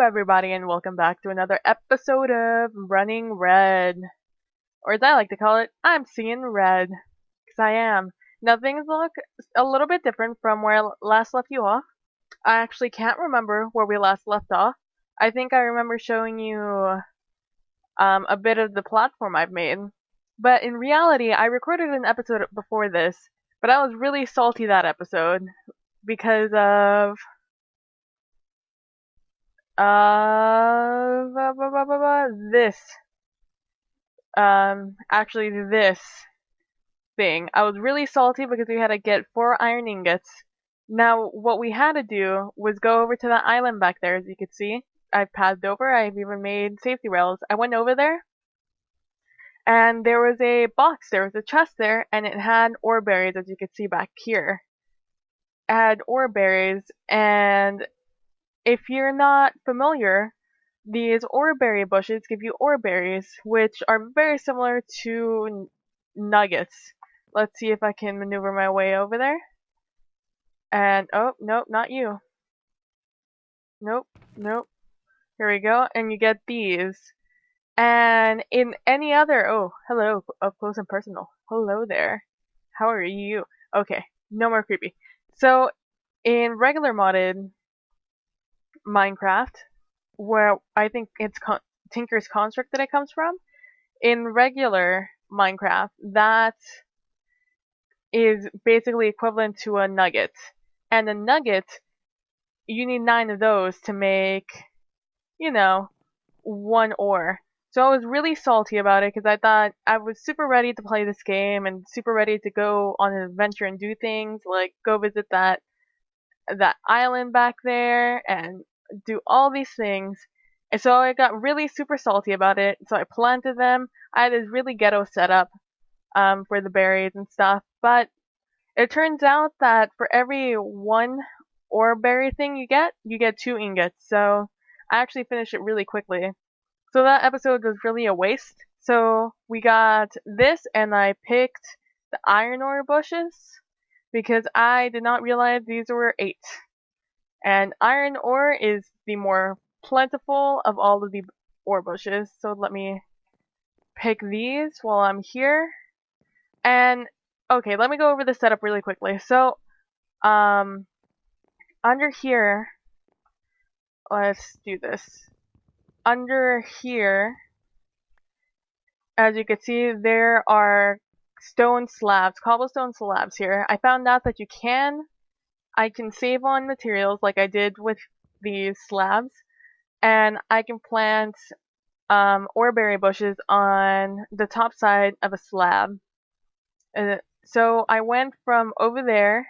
everybody, and welcome back to another episode of Running Red. Or as I like to call it, I'm seeing red. Because I am. Now, things look a little bit different from where I last left you off. I actually can't remember where we last left off. I think I remember showing you a bit of the platform I've made. But in reality, I recorded an episode before this, but I was really salty that episode because of this. Actually, this thing. I was really salty because we had to get 4 iron ingots. Now, what we had to do was go over to that island back there, as you can see. I've padded over, I've even made safety rails. I went over there, and there was a box, there was a chest there, and it had ore berries, as you can see back here. It had ore berries, and if you're not familiar, these Orberry bushes give you Orberries, which are very similar to nuggets. Let's see if I can maneuver my way over there. And, oh, nope, not you. Nope, nope. Here we go, and you get these. And in any other, oh, hello, up close and personal. Hello there. How are you? Okay, no more creepy. So, in regular modded Minecraft, where I think it's Tinker's construct that it comes from, in regular Minecraft, that is basically equivalent to a nugget. And a nugget, you need 9 of those to make, 1 ore. So I was really salty about it because I thought I was super ready to play this game and super ready to go on an adventure and do things like go visit that island back there and do all these things. And so I got really super salty about it. So I planted them. I had this really ghetto setup for the berries and stuff. But it turns out that for every 1 ore berry thing you get 2 ingots. So I actually finished it really quickly. So that episode was really a waste. So we got this, and I picked the iron ore bushes because I did not realize these were 8. And iron ore is the more plentiful of all of the ore bushes. So let me pick these while I'm here. And okay, let me go over the setup really quickly. So under here, let's do this. Under here, as you can see, there are stone slabs, cobblestone slabs here. I found out that I can save on materials like I did with these slabs, and I can plant Orberry bushes on the top side of a slab. So I went from over there,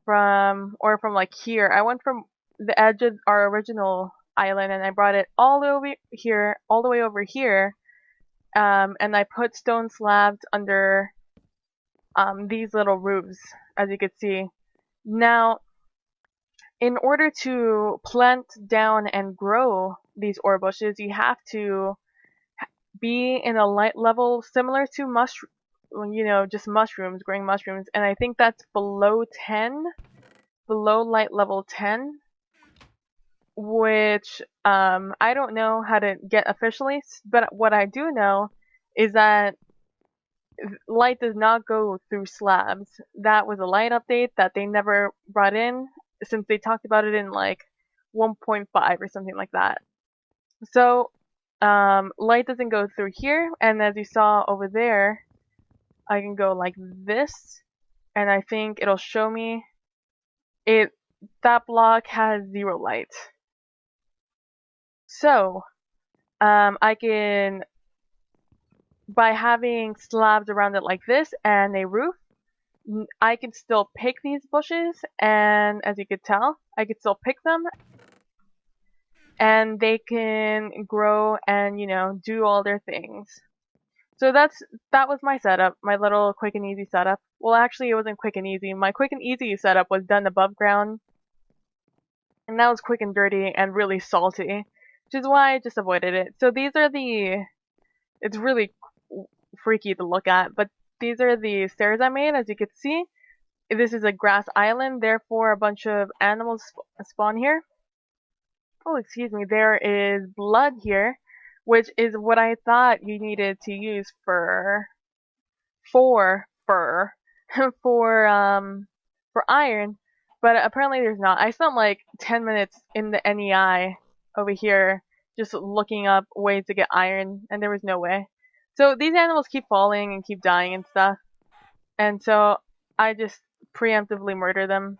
from like here, I went from the edge of our original island and I brought it all the way over here, and I put stone slabs under these little roofs, as you can see. Now, in order to plant down and grow these ore bushes, you have to be in a light level similar to just mushrooms, growing mushrooms, and I think that's below light level 10, which I don't know how to get officially, but what I do know is that light does not go through slabs. That was a light update that they never brought in since they talked about it in like 1.5 or something like that. So light doesn't go through here, and as you saw over there, I can go like this, and I think it'll show me that block has 0 light. So I can, by having slabs around it like this and a roof, I can still pick these bushes, and as you can tell, I can still pick them, and they can grow and, do all their things. So that was my setup, my little quick and easy setup. Well, actually, it wasn't quick and easy. My quick and easy setup was done above ground, and that was quick and dirty and really salty, which is why I just avoided it. So these are it's really freaky to look at, but these are the stairs I made. As you can see, this is a grass island, therefore a bunch of animals spawn here. Oh, excuse me, there is blood here, which is what I thought you needed to use for fur, for iron, but apparently there's not. I spent like 10 minutes in the NEI over here just looking up ways to get iron, and there was no way. So these animals keep falling and keep dying and stuff, and so I just preemptively murder them.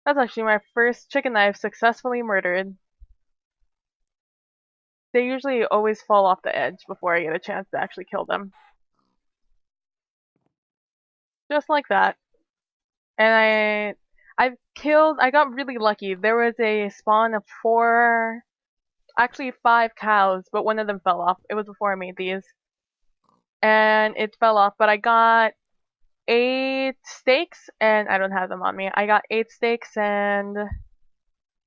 That's actually my first chicken that I've successfully murdered. They usually always fall off the edge before I get a chance to actually kill them. Just like that. And I got really lucky. There was a spawn of 4, actually 5 cows, but one of them fell off. It was before I made these. And it fell off, but I got 8 steaks, and I don't have them on me. I got 8 steaks and...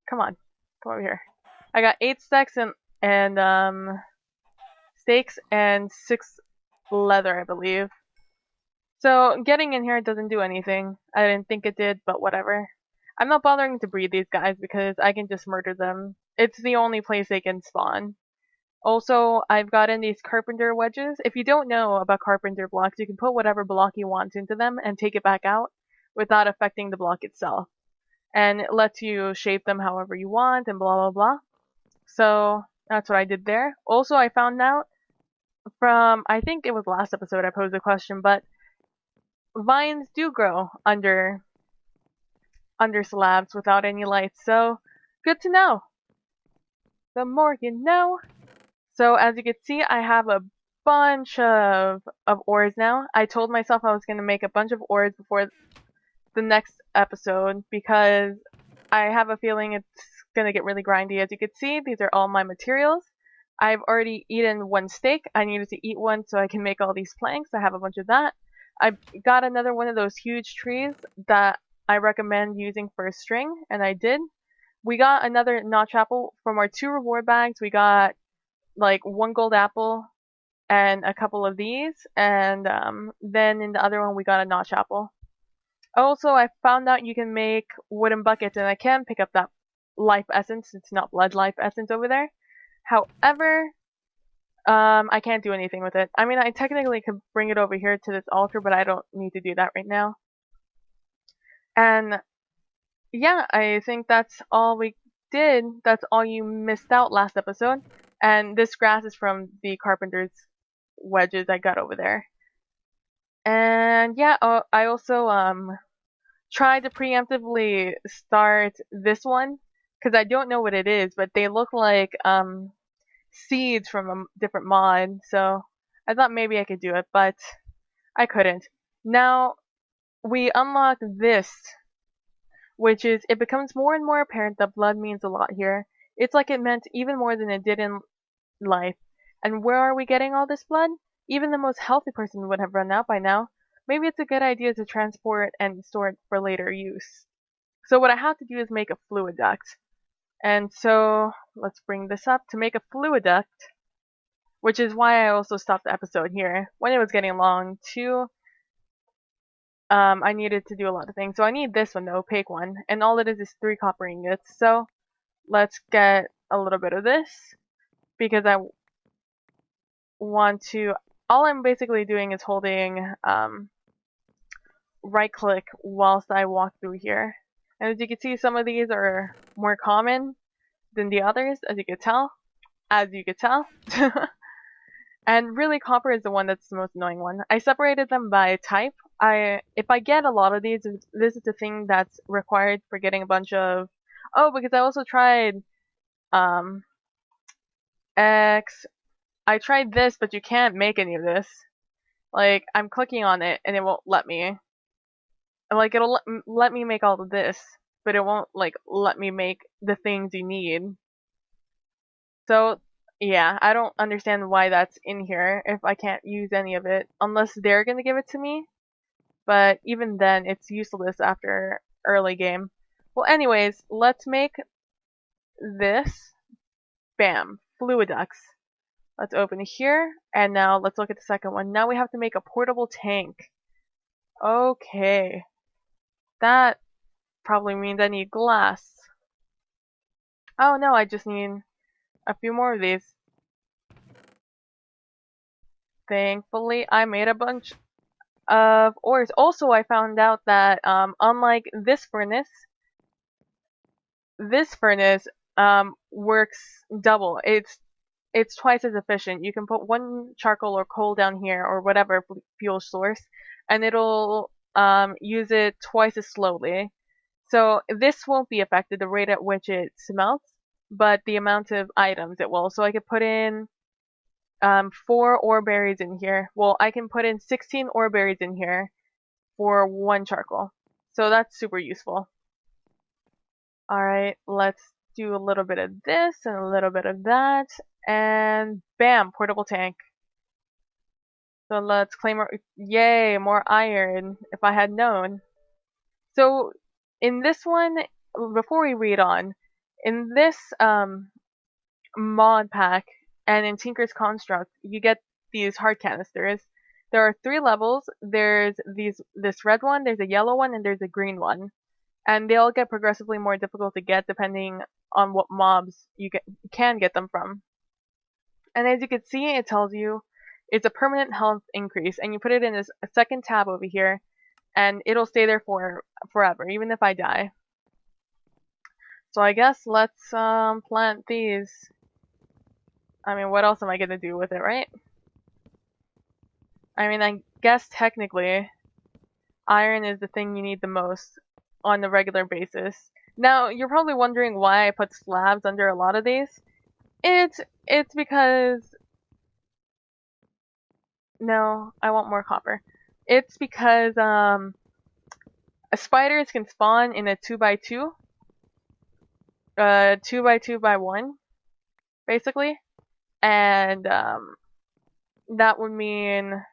Come over here. I got 8 steaks and steaks and 6 leather, I believe. So getting in here doesn't do anything. I didn't think it did, but whatever. I'm not bothering to breed these guys because I can just murder them. It's the only place they can spawn. Also, I've gotten these carpenter wedges. If you don't know about carpenter blocks, you can put whatever block you want into them and take it back out without affecting the block itself. And it lets you shape them however you want and blah blah blah. So that's what I did there. Also, I found out from, I think it was last episode I posed a question, but vines do grow under slabs without any lights, so good to know. The more you know. So as you can see, I have a bunch of ores now. I told myself I was going to make a bunch of ores before the next episode because I have a feeling it's going to get really grindy. As you can see, these are all my materials. I've already eaten 1 steak. I needed to eat 1 so I can make all these planks. I have a bunch of that. I got another one of those huge trees that I recommend using for a string, and I did. We got another notch apple from our 2 reward bags. We got like 1 gold apple and a couple of these, and then in the other one we got a notch apple. Also, I found out you can make wooden buckets, and I can pick up that life essence. It's not blood life essence over there. However, I can't do anything with it. I mean, I technically could bring it over here to this altar, but I don't need to do that right now. And yeah, I think that's all we did. That's all you missed out last episode. And this grass is from the carpenter's wedges I got over there. And yeah, I also tried to preemptively start this one because I don't know what it is, but they look like seeds from a different mod, so I thought maybe I could do it, but I couldn't. Now, we unlock this, which is, it becomes more and more apparent that blood means a lot here. It's like it meant even more than it did in life. And where are we getting all this blood? Even the most healthy person would have run out by now. Maybe it's a good idea to transport and store it for later use. So what I have to do is make a fluid duct. And so, let's bring this up. To make a fluid duct, which is why I also stopped the episode here, when it was getting long, too, I needed to do a lot of things. So I need this one, the opaque one, and all it is 3 copper ingots. So, let's get a little bit of this, because I want to, all I'm basically doing is holding, right click whilst I walk through here. And as you can see, some of these are more common than the others, as you could tell. And really, copper is the one that's the most annoying one. I separated them by type. If I get a lot of these, this is the thing that's required for getting a bunch of... Oh, because I also tried I tried this, but you can't make any of this. Like, I'm clicking on it and it won't let me. Like, it'll let me make all of this, but it won't, like, let me make the things you need. So, yeah, I don't understand why that's in here if I can't use any of it, unless they're gonna give it to me. But even then, it's useless after early game. Well, anyways, let's make this. Bam, fluid ducts. Let's open it here, and now let's look at the second one. Now we have to make a portable tank. Okay. That probably means I need glass. Oh no, I just need a few more of these. Thankfully, I made a bunch of ores. Also, I found out that unlike this furnace works double. It's twice as efficient. You can put one charcoal or coal down here or whatever fuel source, and it'll use it twice as slowly. So this won't be affected the rate at which it smelts, but the amount of items it will. So I could put in 4 ore berries in here. Well, I can put in 16 ore berries in here for 1 charcoal. So that's super useful. Alright, let's do a little bit of this and a little bit of that. And bam, portable tank. So let's claim our, yay, more iron, if I had known. So in this one, before we read on, in this mod pack and in Tinker's Construct, you get these heart canisters. There are 3 levels. There's this red one, there's a yellow one, and there's a green one. And they all get progressively more difficult to get depending on what mobs you can get them from. And as you can see, it tells you it's a permanent health increase, and you put it in this second tab over here, and it'll stay there for forever, even if I die. So I guess let's plant these. I mean, what else am I gonna do with it, right? I mean, I guess technically, iron is the thing you need the most on a regular basis. Now, you're probably wondering why I put slabs under a lot of these. It's because... No, I want more copper. It's because, spiders can spawn in a 2x2. 2x2x1, basically. And, that would mean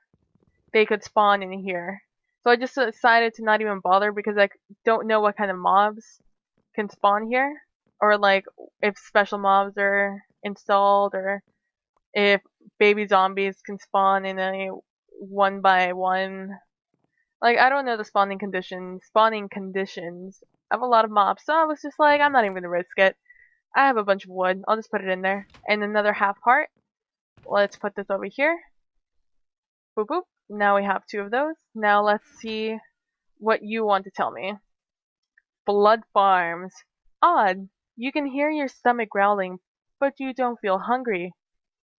they could spawn in here. So I just decided to not even bother because I don't know what kind of mobs can spawn here. Or like if special mobs are installed or if baby zombies can spawn in a 1x1. Like I don't know the spawning conditions of a lot of mobs. So I was just like, I'm not even gonna risk it. I have a bunch of wood. I'll just put it in there. And another half heart. Let's put this over here. Boop boop. Now we have 2 of those. Now let's see what you want to tell me. Blood farms. Odd. You can hear your stomach growling, but you don't feel hungry.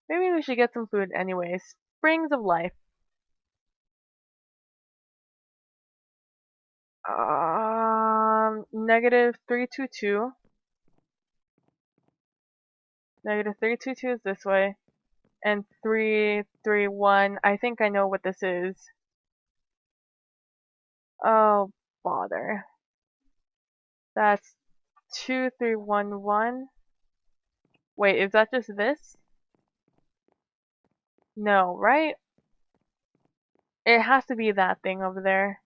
Maybe we should get some food anyways. Springs of life. -322. -322 is this way. And 331, I think I know what this is. Oh, bother. That's 2311. Wait, is that just this? No, right? It has to be that thing over there.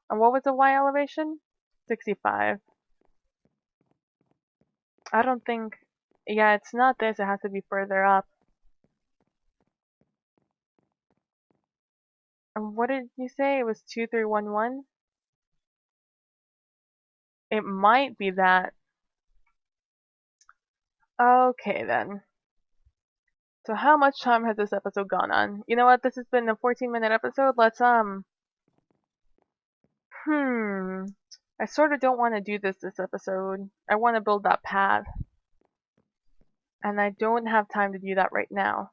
And what was the Y elevation? 65. I don't think... Yeah, it's not this. It has to be further up. And what did you say? It was 2311? It might be that. Okay, then. So how much time has this episode gone on? You know what? This has been a 14-minute episode. Let's, I sort of don't want to do this episode. I want to build that path. And I don't have time to do that right now.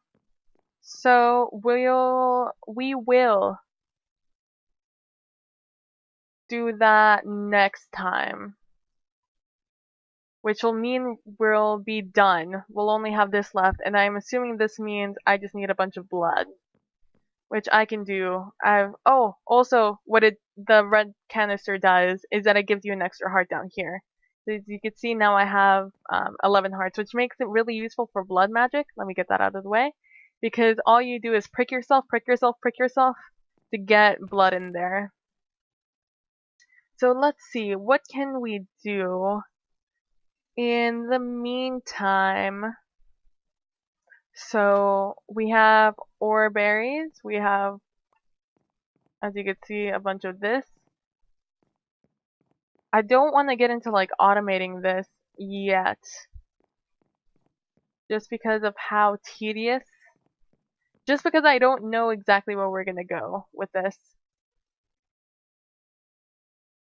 So, we will do that next time. Which will mean we'll be done. We'll only have this left, and I'm assuming this means I just need a bunch of blood. Which I can do. Oh, also, what the red canister does is that it gives you an extra heart down here. So as you can see now I have 11 hearts, which makes it really useful for blood magic. Let me get that out of the way. Because all you do is prick yourself to get blood in there. So let's see, what can we do in the meantime? So we have Orberries, we have, as you can see, a bunch of this. I don't want to get into like automating this yet. Just because of how tedious. Just because I don't know exactly where we're gonna go with this.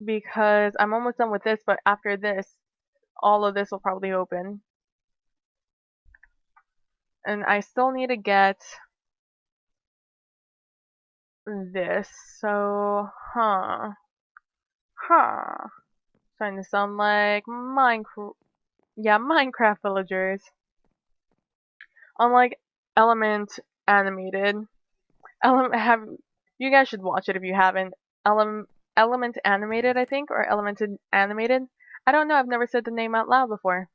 Because I'm almost done with this, but after this, all of this will probably open. And I still need to get this. So, Trying to sound like Minecraft. Yeah, Minecraft villagers. Unlike Element Animated. You guys should watch it if you haven't. Element Animated, I think, or Elemented Animated. I don't know, I've never said the name out loud before.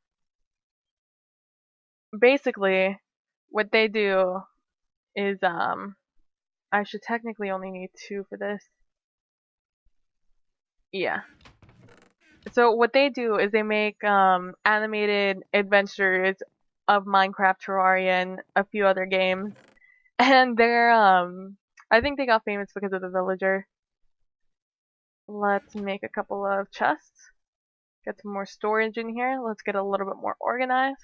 Basically, what they do is, I should technically only need 2 for this. Yeah. So what they do is they make, animated adventures of Minecraft, Terraria, and a few other games. And they're, I think they got famous because of the villager. Let's make a couple of chests. Get some more storage in here. Let's get a little bit more organized.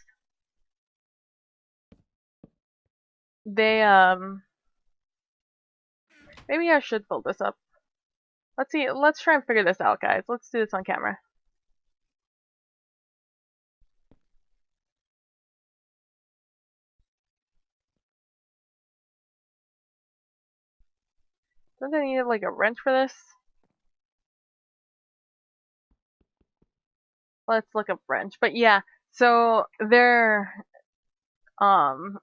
They, maybe I should build this up. Let's see, let's try and figure this out, guys. Let's do this on camera. Don't I need like a wrench for this? Let's look up wrench. But yeah, so their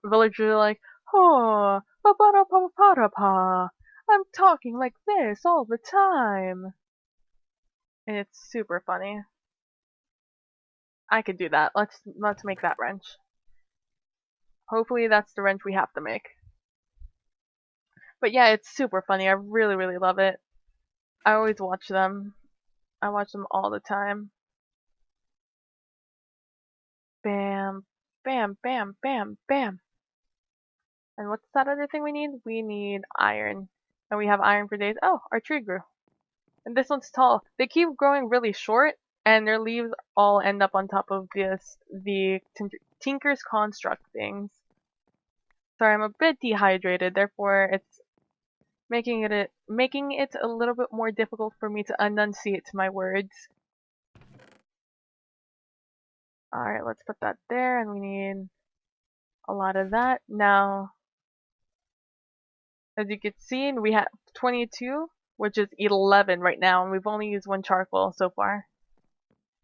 villagers are like, oh, ba ba da pa pa da pa. I'm talking like this all the time. And it's super funny. I could do that. Let's make that wrench. Hopefully that's the wrench we have to make. But yeah, it's super funny. I really, really love it. I always watch them. I watch them all the time. Bam, bam, bam, bam, bam. And what's that other thing we need? We need iron. And we have iron for days. Oh, our tree grew. And this one's tall. They keep growing really short, and their leaves all end up on top of the Tinker's Construct things. Sorry, I'm a bit dehydrated, therefore it's making it a little bit more difficult for me to enunciate my words. Alright, let's put that there, and we need a lot of that. Now, as you can see, we have 22, which is 11 right now, and we've only used 1 charcoal so far.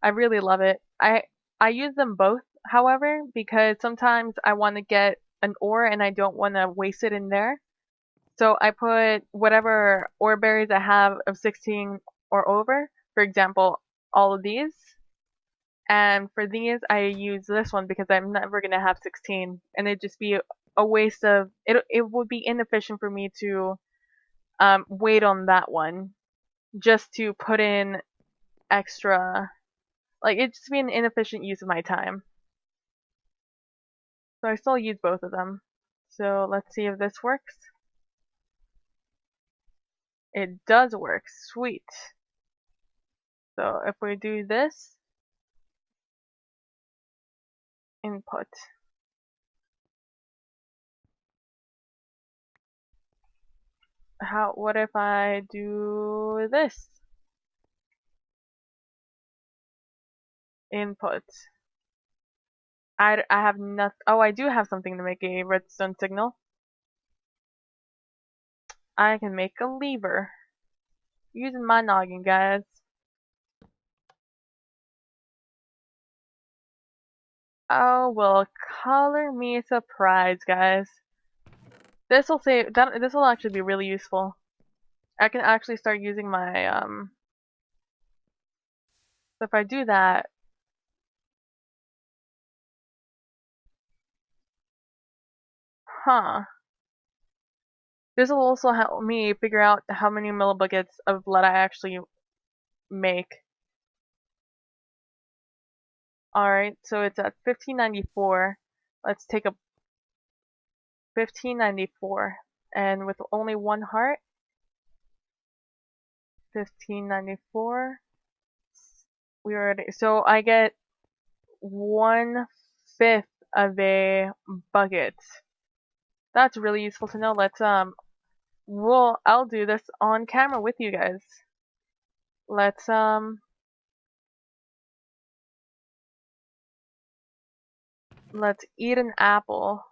I really love it. I use them both, however, because sometimes I want to get an ore and I don't want to waste it in there. So I put whatever ore berries I have of 16 or over, for example, all of these. And for these, I use this one because I'm never going to have 16. And it'd just be a waste of, it would be inefficient for me to wait on that one just to put in extra, like it'd just be an inefficient use of my time. So I still use both of them. So let's see if this works. It does work. Sweet. So if we do this, input. What if I do this? Input. I have nothing. Oh, I do have something to make a redstone signal. I can make a lever. Using my noggin, guys. Oh, well, color me surprised, guys. This will actually be really useful. I can actually start using my, so if I do that, this will also help me figure out how many millibuckets of lead I actually make. Alright, so it's at 1594. Let's take a 1594. And with only 1 heart, 1594. We already, so I get 1/5 of a bucket. That's really useful to know. I'll do this on camera with you guys. Let's let's eat an apple.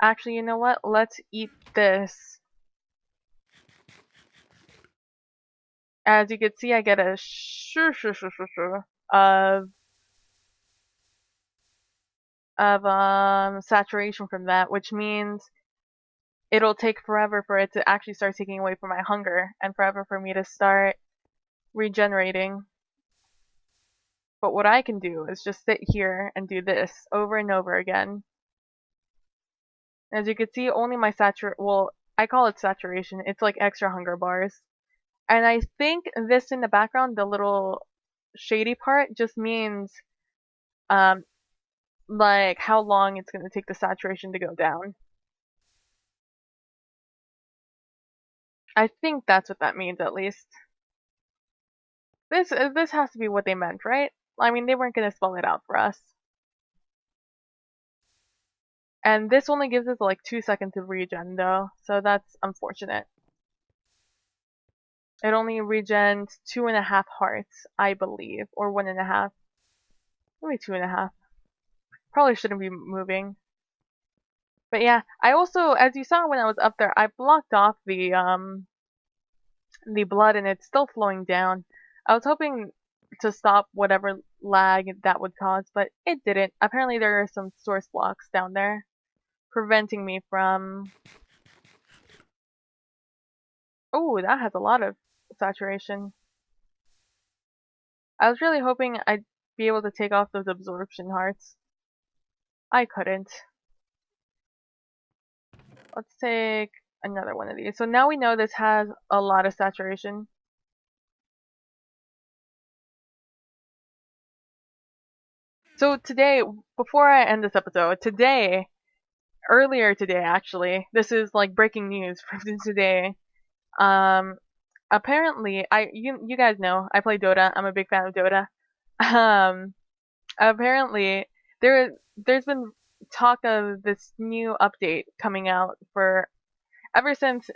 Actually, you know what? Let's eat this. As you can see, I get a of saturation from that, which means it'll take forever for it to actually start taking away from my hunger, and forever for me to start regenerating. But what I can do is just sit here and do this over and over again. As you can see, only my well, I call it saturation. It's like extra hunger bars. And I think this in the background, the little shady part, just means um like how long it's going to take the saturation to go down. I think that's what that means, at least. This has to be what they meant, right? I mean, they weren't going to spell it out for us. And this only gives us like 2 seconds of regen, though, so that's unfortunate. It only regens 2.5 hearts, I believe, or 1.5. Maybe 2.5. Probably shouldn't be moving. But yeah, I also, as you saw when I was up there, I blocked off the blood and it's still flowing down. I was hoping to stop whatever lag that would cause, but it didn't. Apparently there are some source blocks down there preventing me from... Oh, that has a lot of saturation. I was really hoping I'd be able to take off those absorption hearts. I couldn't. Let's take another one of these. So now we know this has a lot of saturation. So today, before I end this episode, earlier today actually, this is like breaking news from today. Apparently, you guys know I play Dota. I'm a big fan of Dota. Apparently there's been talk of this new update coming out for ever since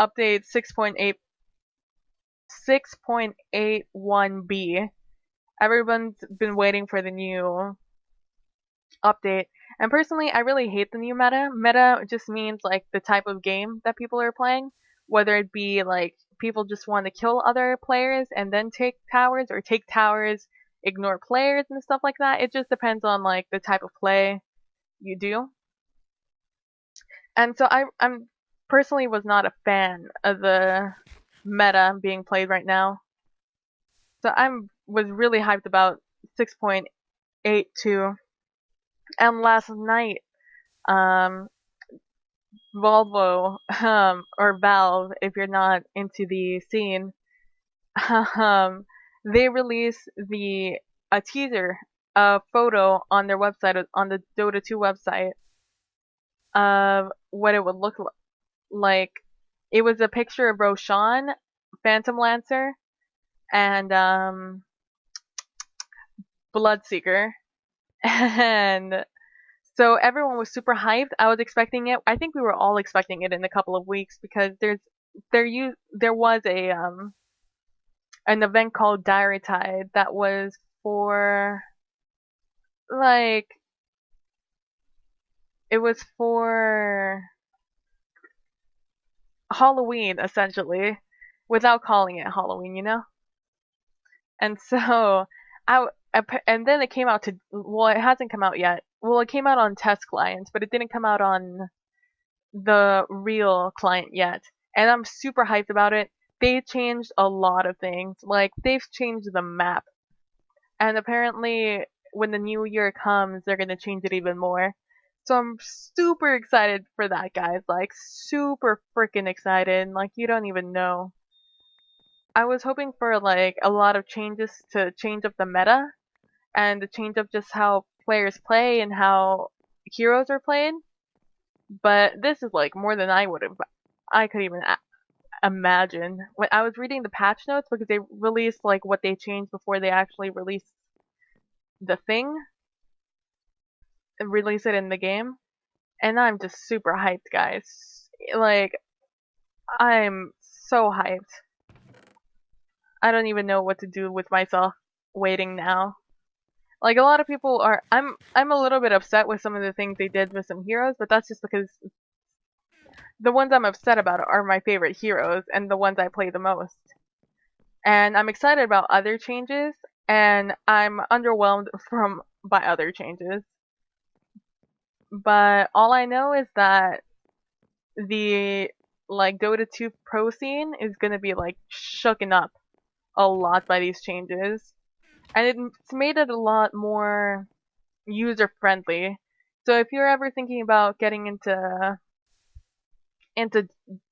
update 6.81b. Everyone's been waiting for the new update. And personally, I really hate the new meta. Meta just means like the type of game that people are playing, whether it be like people just want to kill other players and then take towers, or take towers, ignore players and stuff like that. It just depends on like the type of play you do. And so I'm personally was not a fan of the meta being played right now. So was really hyped about 6.82. And last night, Volvo, or Valve, if you're not into the scene, they released a teaser, a photo on their website, on the Dota 2 website, of what it would look like. It was a picture of Roshan, Phantom Lancer, and Bloodseeker, and so everyone was super hyped. I was expecting it. I think we were all expecting it in a couple of weeks, because there was an event called Diary Tide that was for like it was for Halloween, essentially, without calling it Halloween, you know? And so and then it came out to, well, it hasn't come out yet. Well, it came out on test clients, but it didn't come out on the real client yet. And I'm super hyped about it. They changed a lot of things. Like, they've changed the map. And apparently, when the new year comes, they're gonna change it even more. So I'm super excited for that, guys. Like, super freaking excited. Like, you don't even know. I was hoping for, like, a lot of changes to change up the meta, and to change up just how players play and how heroes are played. But this is, like, more than I could even imagine. When I was reading the patch notes, because they released like what they changed before they actually released the thing and release it in the game, and I'm just super hyped, guys. Like, I'm so hyped. I don't even know what to do with myself waiting now. Like, a lot of people are, I'm a little bit upset with some of the things they did with some heroes, but that's just because the ones I'm upset about are my favorite heroes and the ones I play the most. And I'm excited about other changes, and I'm underwhelmed by other changes. But all I know is that the like Dota 2 pro scene is gonna be like shooken up a lot by these changes, and it's made it a lot more user friendly. So if you're ever thinking about getting into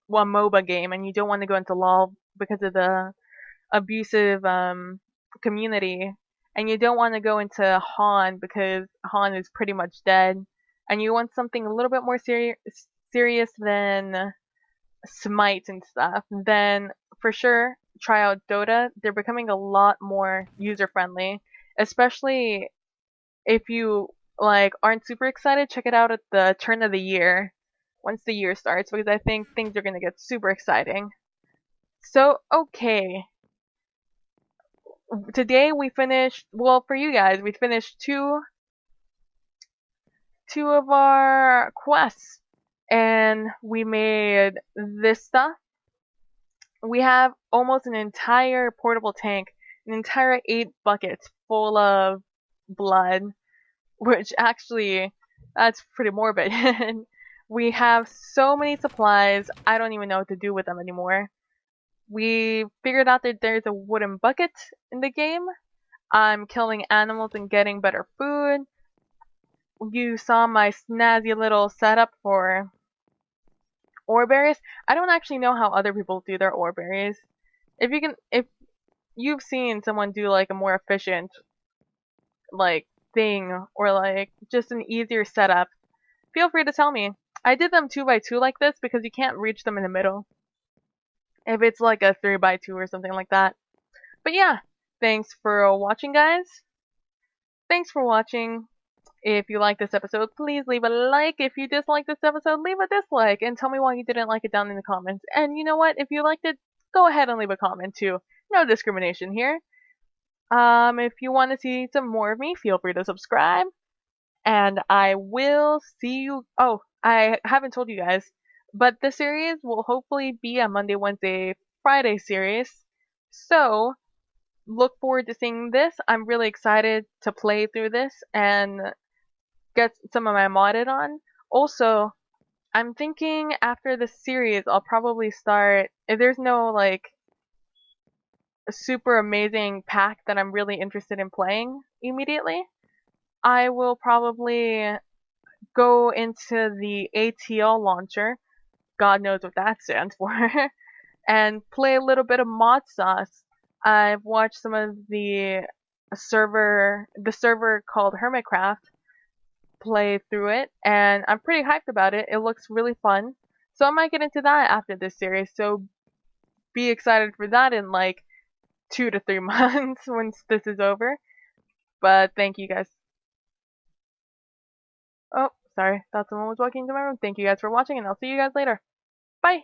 one MOBA game and you don't want to go into LoL because of the abusive community, and you don't want to go into Han because Han is pretty much dead, and you want something a little bit more serious than Smite and stuff, then for sure try out Dota. They're becoming a lot more user friendly, especially if you like aren't super excited. Check it out at the turn of the year once the year starts, because I think things are gonna get super exciting. So okay, today we finished. Well, for you guys, we finished two of our quests, and we made this stuff. We have almost an entire portable tank, an entire 8 buckets full of blood, which actually, that's pretty morbid. We have so many supplies, I don't even know what to do with them anymore. We figured out that there's a wooden bucket in the game. I'm killing animals and getting better food. You saw my snazzy little setup for Orberries. I don't actually know how other people do their Orberries. If you've seen someone do like a more efficient like thing, or like just an easier setup, feel free to tell me. I did them 2x2 like this because you can't reach them in the middle if it's like a 3x2 or something like that. But yeah, thanks for watching, guys. Thanks for watching. If you like this episode, please leave a like. If you dislike this episode, leave a dislike and tell me why you didn't like it down in the comments. And you know what? If you liked it, go ahead and leave a comment too. No discrimination here. If you want to see some more of me, feel free to subscribe. And I will see you. Oh, I haven't told you guys, but the series will hopefully be a Monday, Wednesday, Friday series. So look forward to seeing this. I'm really excited to play through this and get some of my modded on. Also, I'm thinking after this series, I'll probably start, if there's no like a super amazing pack that I'm really interested in playing immediately, I will probably go into the ATL launcher, God knows what that stands for, and play a little bit of mod sauce. I've watched some of the server called Hermitcraft, play through it, and I'm pretty hyped about it. It looks really fun. So I might get into that after this series, so be excited for that in like 2 to 3 months once this is over. But thank you guys. Oh, sorry, thought someone was walking into my room. Thank you guys for watching, and I'll see you guys later.